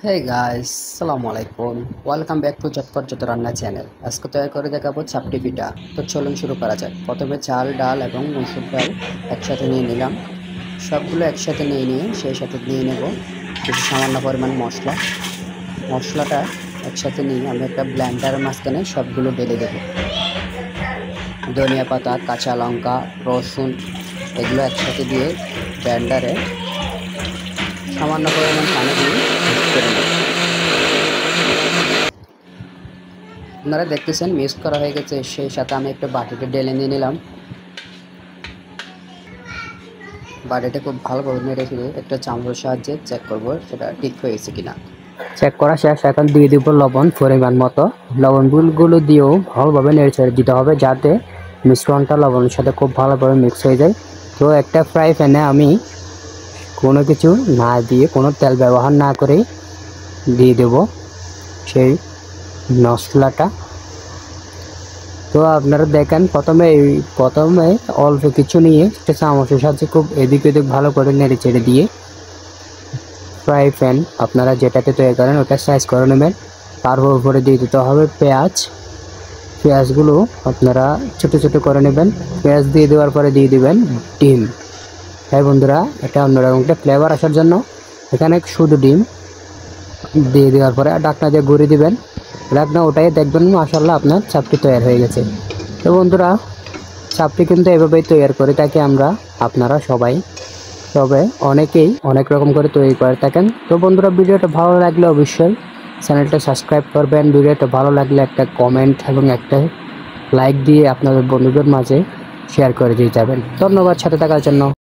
Hey guys, আসসালামু আলাইকুম। Welcome back to চটপট যত রান্না চ্যানেল। আজকে তৈরি করে দেখাবো চাপটি পিঠা। তো চলুন শুরু করা যাক। প্রথমে চাল, ডাল এবং মসুর ডাল একসাথে নিয়ে নিলাম। সবগুলো একসাথে নিয়ে সেই সাথে নিয়ে নেব কিছু সামান্য পরিমাণ মশলা। মশলাটা একসাথে নিয়ে আমি একটা ব্লেন্ডারের মাঝখানে সবগুলো ঢেলে দেবো। ধনিয়া পাতা, কাঁচা লঙ্কা, রসুন এগুলো একসাথে দিয়ে ব্লেন্ডারে সামান্য পরিমাণ পানি দিয়ে মিক্স করে নেব। আপনারা দেখতেছেন মিক্স করা হয়ে গেছে। সেই সাথে আমি একটা বাটিতে ঢেলে নিয়ে নিলাম। বাটিটা খুব ভালোভাবে নেড়ে ফেলে একটা চামচের সাহায্যে চেক করব সেটা ঠিক হয়েছে কিনা। চেক করা শেষ। এখন দিয়ে দিব লবণ পরিমাণ মতো। লবণগুলো দিয়েও ভালোভাবে নেড়ে ছেড়ে দিতে হবে যাতে মিশ্রণটা লবণের সাথে খুব ভালোভাবে মিক্স হয়ে যায়। তো একটা ফ্রাই প্যানে আমি কোনো কিছু না দিয়ে, কোনো তেল ব্যবহার না করে দিয়ে দেব সেই মশলাটা। তো আপনারা দেখেন প্রথমে অল্প কিছু নিয়ে একটা চামচের সাহায্যে খুব এদিক ওদিক ভালো করে নেড়ে চেড়ে দিয়ে ফ্রাই প্যান আপনারা যেটাতে তৈরি করেন ওটা সাইজ করে নেবেন। তার উপরে দিয়ে দিতে হবে পেঁয়াজগুলো আপনারা ছোট ছোট করে নেবেন। পেঁয়াজ দিয়ে দেওয়ার পরে দিয়ে দিবেন ডিম। হ্যাঁ বন্ধুরা, এটা অন্যরকম একটা ফ্লেভার আসার জন্য এখানে শুধু ডিম দিয়ে দেওয়ার পরে ঢাকনা দিয়ে ঘুরিয়ে দিবেন। ঢাকনা ওটাই দেখবেন মাশাআল্লাহ আপনার চাপটি তৈরি হয়ে গেছে। তো বন্ধুরা, চাপটি কিন্তু এভাবেই তৈরি করে থাকি আমরা, আপনারা সবাই, তবে অনেকেই অনেক রকম করে তৈরি করে থাকেন। তো বন্ধুরা, ভিডিওটা ভালো লাগলে অবশ্যই চ্যানেলটা সাবস্ক্রাইব করবেন। ভিডিওটা ভালো লাগলে একটা কমেন্ট এবং একটা লাইক দিয়ে আপনাদের বন্ধুদের মাঝে শেয়ার করে দিয়ে যাবেন। ধন্যবাদ সাথে থাকার জন্য।